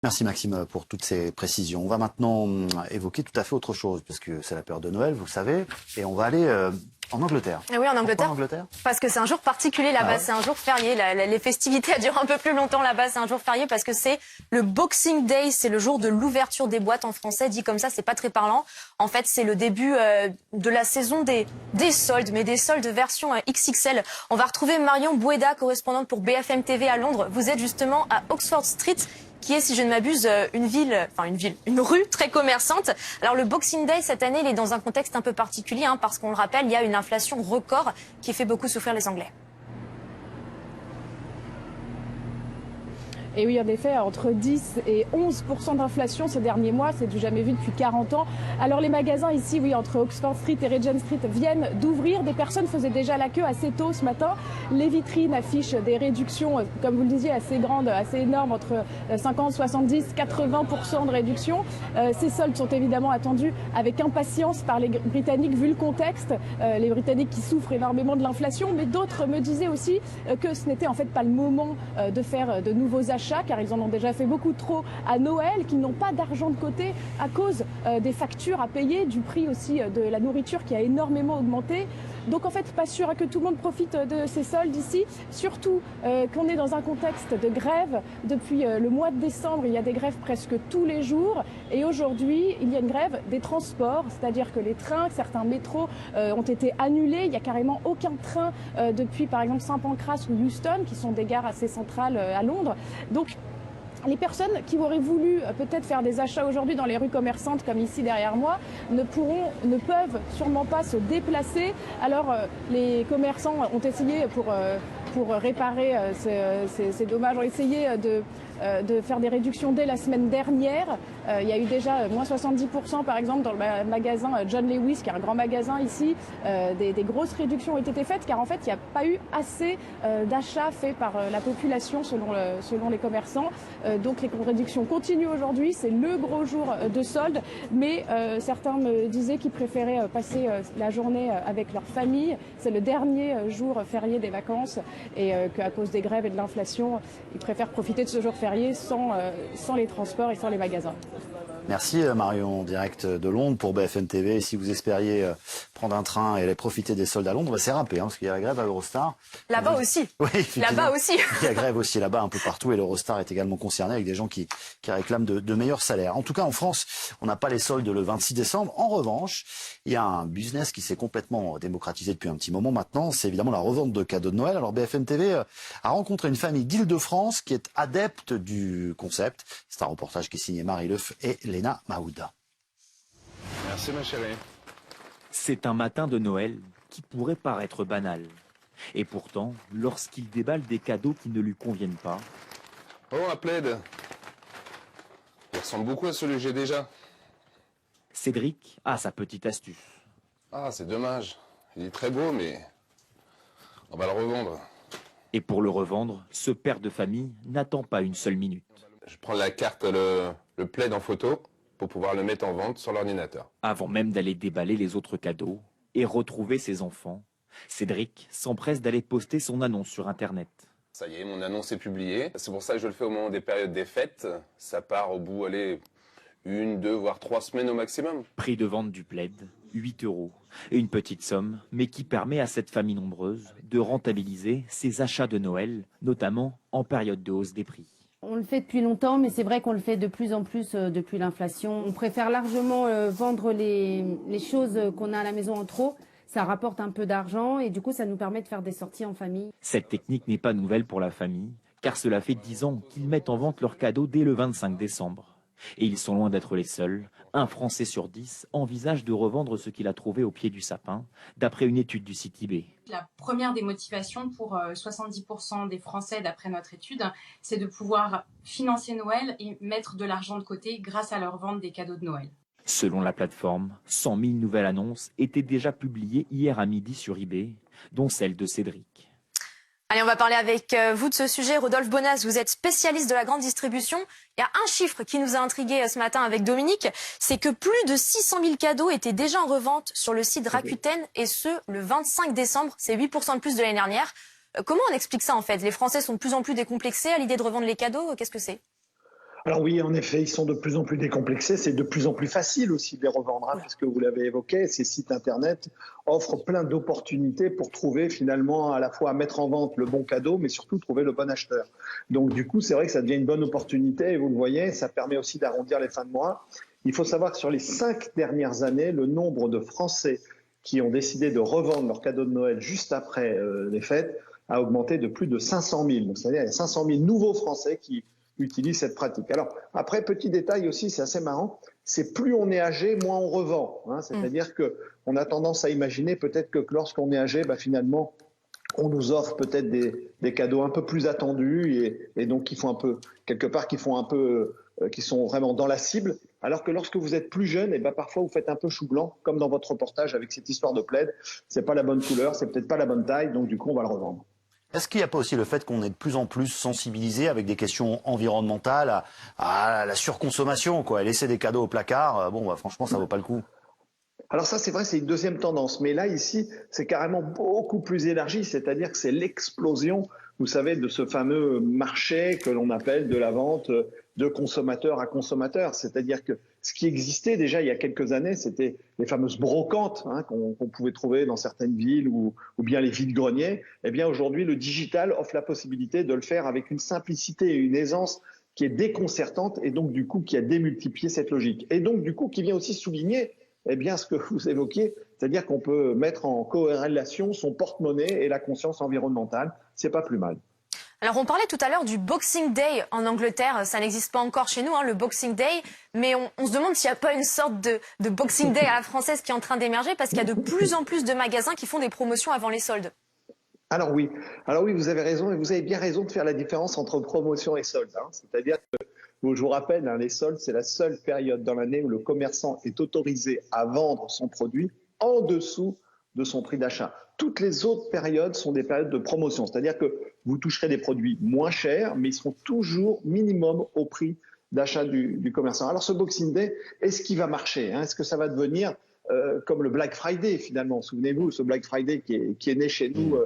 Merci Maxime pour toutes ces précisions. On va maintenant évoquer tout à fait autre chose, parce que c'est la période de Noël, vous le savez, et on va aller en Angleterre. Et oui, en Angleterre. Pourquoi en Angleterre ? Parce que c'est un jour particulier là-bas, c'est un jour férié. Les festivités durent un peu plus longtemps là-bas, c'est un jour férié parce que c'est le Boxing Day, c'est le jour de l'ouverture des boîtes en français. Dit comme ça, c'est pas très parlant. En fait, c'est le début de la saison des soldes, mais des soldes version XXL. On va retrouver Marion Boueda, correspondante pour BFM TV à Londres. Vous êtes justement à Oxford Street, qui est, si je ne m'abuse, une rue très commerçante. Alors le Boxing Day, cette année, il est dans un contexte un peu particulier, parce qu'on le rappelle, il y a une inflation record qui fait beaucoup souffrir les Anglais. Et oui, en effet, entre 10 et 11% d'inflation ces derniers mois, c'est du jamais vu depuis 40 ans. Alors les magasins ici, oui, entre Oxford Street et Regent Street, viennent d'ouvrir. Des personnes faisaient déjà la queue assez tôt ce matin. Les vitrines affichent des réductions, comme vous le disiez, assez grandes, assez énormes, entre 50, 70, 80% de réduction. Ces soldes sont évidemment attendus avec impatience par les Britanniques, vu le contexte. Les Britanniques qui souffrent énormément de l'inflation, mais d'autres me disaient aussi que ce n'était en fait pas le moment de faire de nouveaux achats, car ils en ont déjà fait beaucoup trop à Noël, qu'ils n'ont pas d'argent de côté à cause des factures à payer, du prix aussi de la nourriture qui a énormément augmenté. Donc en fait, pas sûr que tout le monde profite de ces soldes ici, surtout qu'on est dans un contexte de grève. Depuis le mois de décembre, il y a des grèves presque tous les jours, et aujourd'hui, il y a une grève des transports, c'est-à-dire que les trains, certains métros ont été annulés. Il n'y a carrément aucun train depuis par exemple Saint-Pancras ou Euston, qui sont des gares assez centrales à Londres. Donc les personnes qui auraient voulu peut-être faire des achats aujourd'hui dans les rues commerçantes comme ici derrière moi ne peuvent sûrement pas se déplacer. Alors les commerçants ont essayé pour réparer ces dommages, ont essayé de faire des réductions dès la semaine dernière. Il y a eu déjà moins 70% par exemple dans le magasin John Lewis, qui est un grand magasin ici. Des grosses réductions ont été faites car en fait il n'y a pas eu assez d'achats faits par la population selon les commerçants. Donc les réductions continuent aujourd'hui, c'est le gros jour de solde, mais certains me disaient qu'ils préféraient passer la journée avec leur famille. C'est le dernier jour férié des vacances et qu'à cause des grèves et de l'inflation, ils préfèrent profiter de ce jour férié sans les transports et sans les magasins. Merci Marion, en direct de Londres pour BFM TV. Et si vous espériez prendre un train et aller profiter des soldes à Londres, c'est râpé, parce qu'il y a la grève à Eurostar. Là-bas aussi. Oui, là-bas aussi. Il y a grève aussi là-bas un peu partout, et l'Eurostar est également concerné, avec des gens qui réclament de meilleurs salaires. En tout cas, en France, on n'a pas les soldes le 26 décembre. En revanche, il y a un business qui s'est complètement démocratisé depuis un petit moment maintenant. C'est évidemment la revente de cadeaux de Noël. Alors BFM TV a rencontré une famille d'Île-de-France qui est adepte du concept. C'est un reportage qui est signé Marie Leuf et Léna Mahouda. Merci ma chérie. C'est un matin de Noël qui pourrait paraître banal. Et pourtant, lorsqu'il déballe des cadeaux qui ne lui conviennent pas... Oh, un plaid. Il ressemble beaucoup à celui que j'ai déjà. Cédric a sa petite astuce. Ah, c'est dommage. Il est très beau, mais on va le revendre. Et pour le revendre, ce père de famille n'attend pas une seule minute. Je prends la carte, le plaid en photo, pour pouvoir le mettre en vente sur l'ordinateur. Avant même d'aller déballer les autres cadeaux et retrouver ses enfants, Cédric s'empresse d'aller poster son annonce sur Internet. Ça y est, mon annonce est publiée. C'est pour ça que je le fais au moment des périodes des fêtes. Ça part au bout, allez, 1, 2, voire 3 semaines au maximum. Prix de vente du plaid, 8 €. Une petite somme, mais qui permet à cette famille nombreuse de rentabiliser ses achats de Noël, notamment en période de hausse des prix. On le fait depuis longtemps, mais c'est vrai qu'on le fait de plus en plus depuis l'inflation. On préfère largement vendre les choses qu'on a à la maison en trop. Ça rapporte un peu d'argent et du coup, ça nous permet de faire des sorties en famille. Cette technique n'est pas nouvelle pour la famille, car cela fait 10 ans qu'ils mettent en vente leurs cadeaux dès le 25 décembre. Et ils sont loin d'être les seuls. Un Français sur 10 envisage de revendre ce qu'il a trouvé au pied du sapin, d'après une étude du site eBay. La première des motivations pour 70% des Français, d'après notre étude, c'est de pouvoir financer Noël et mettre de l'argent de côté grâce à leur vente des cadeaux de Noël. Selon la plateforme, 100 000 nouvelles annonces étaient déjà publiées hier à midi sur eBay, dont celle de Cédric. Allez, on va parler avec vous de ce sujet. Rodolphe Bonas, vous êtes spécialiste de la grande distribution. Il y a un chiffre qui nous a intrigués ce matin avec Dominique, c'est que plus de 600 000 cadeaux étaient déjà en revente sur le site Rakuten, et ce, le 25 décembre. C'est 8% de plus de l'année dernière. Comment on explique ça en fait? Les Français sont de plus en plus décomplexés à l'idée de revendre les cadeaux. Qu'est-ce que c'est? Alors oui, en effet, ils sont de plus en plus décomplexés. C'est de plus en plus facile aussi de les revendre, hein, puisque vous l'avez évoqué, ces sites Internet offrent plein d'opportunités pour trouver finalement à la fois à mettre en vente le bon cadeau, mais surtout trouver le bon acheteur. Donc du coup, c'est vrai que ça devient une bonne opportunité et vous le voyez, ça permet aussi d'arrondir les fins de mois. Il faut savoir que sur les 5 dernières années, le nombre de Français qui ont décidé de revendre leurs cadeaux de Noël juste après les fêtes a augmenté de plus de 500 000. Donc c'est-à-dire qu'il y a 500 000 nouveaux Français qui utilisent cette pratique. Alors après, petit détail aussi, c'est assez marrant, c'est plus on est âgé, moins on revend. Hein, c'est-à-dire qu'on a tendance à imaginer peut-être que lorsqu'on est âgé, finalement, on nous offre peut-être des cadeaux un peu plus attendus et donc qui font un peu, quelque part, qui sont vraiment dans la cible. Alors que lorsque vous êtes plus jeune, parfois vous faites un peu chou blanc, comme dans votre reportage avec cette histoire de plaid. C'est pas la bonne couleur, c'est peut-être pas la bonne taille, donc du coup on va le revendre. Est-ce qu'il n'y a pas aussi le fait qu'on est de plus en plus sensibilisé avec des questions environnementales à la surconsommation, quoi, laisser des cadeaux au placard, franchement ça vaut pas le coup. Alors ça, c'est vrai, c'est une deuxième tendance. Mais là, ici, c'est carrément beaucoup plus élargi. C'est-à-dire que c'est l'explosion, vous savez, de ce fameux marché que l'on appelle de la vente de consommateur à consommateur. C'est-à-dire que ce qui existait déjà il y a quelques années, c'était les fameuses brocantes qu'on pouvait trouver dans certaines villes ou bien les vides-greniers. Eh bien, aujourd'hui, le digital offre la possibilité de le faire avec une simplicité et une aisance qui est déconcertante et donc, du coup, qui a démultiplié cette logique. Et donc, du coup, qui vient aussi souligner ce que vous évoquiez, c'est-à-dire qu'on peut mettre en corrélation son porte-monnaie et la conscience environnementale. C'est pas plus mal. Alors, on parlait tout à l'heure du Boxing Day en Angleterre. Ça n'existe pas encore chez nous, le Boxing Day. Mais on se demande s'il n'y a pas une sorte de Boxing Day à la française qui est en train d'émerger parce qu'il y a de plus en plus de magasins qui font des promotions avant les soldes. Alors oui, vous avez raison et vous avez bien raison de faire la différence entre promotion et solde. C'est-à-dire que, je vous rappelle, les soldes, c'est la seule période dans l'année où le commerçant est autorisé à vendre son produit en dessous de son prix d'achat. Toutes les autres périodes sont des périodes de promotion, c'est-à-dire que vous toucherez des produits moins chers, mais ils seront toujours minimum au prix d'achat du commerçant. Alors ce Boxing Day, est-ce qu'il va marcher? Est-ce que ça va devenir comme le Black Friday finalement? Souvenez-vous, ce Black Friday qui est né chez nous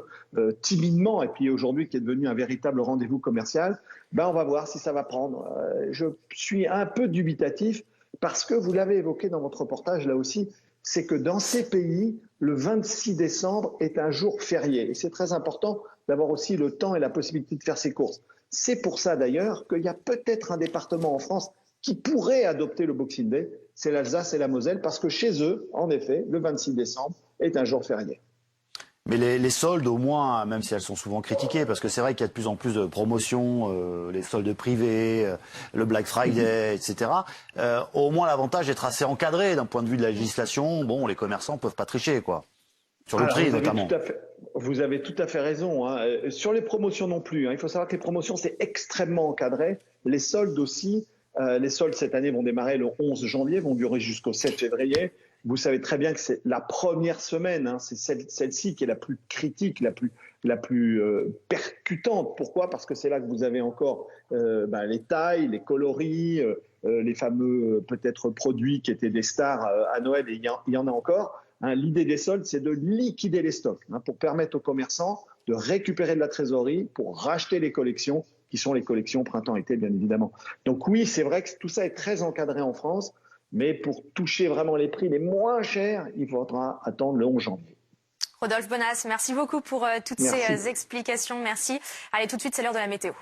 timidement et puis aujourd'hui qui est devenu un véritable rendez-vous commercial. On va voir si ça va prendre. Je suis un peu dubitatif parce que vous l'avez évoqué dans votre reportage là aussi, c'est que dans ces pays, le 26 décembre est un jour férié. Et c'est très important d'avoir aussi le temps et la possibilité de faire ses courses. C'est pour ça d'ailleurs qu'il y a peut-être un département en France qui pourrait adopter le Boxing Day, c'est l'Alsace et la Moselle, parce que chez eux, en effet, le 26 décembre est un jour férié. Mais les soldes, au moins, même si elles sont souvent critiquées, parce que c'est vrai qu'il y a de plus en plus de promotions, les soldes privés, le Black Friday, etc. Au moins, l'avantage d'être assez encadré d'un point de vue de la législation. Bon, les commerçants peuvent pas tricher, quoi. Sur le prix, notamment. Vous avez tout à fait raison. Sur les promotions non plus. Il faut savoir que les promotions, c'est extrêmement encadré. Les soldes aussi. Les soldes cette année vont démarrer le 11 janvier, vont durer jusqu'au 7 février. Vous savez très bien que c'est la première semaine, c'est celle-ci qui est la plus critique, la plus percutante. Pourquoi? Parce que c'est là que vous avez encore les tailles, les coloris, les fameux peut-être produits qui étaient des stars à Noël, et il y en a encore. L'idée des soldes, c'est de liquider les stocks pour permettre aux commerçants de récupérer de la trésorerie pour racheter les collections, qui sont les collections printemps-été, bien évidemment. Donc oui, c'est vrai que tout ça est très encadré en France, mais pour toucher vraiment les prix les moins chers, il faudra attendre le 11 janvier. Rodolphe Bonas, merci beaucoup pour toutes ces explications. Merci. Allez, tout de suite, c'est l'heure de la météo.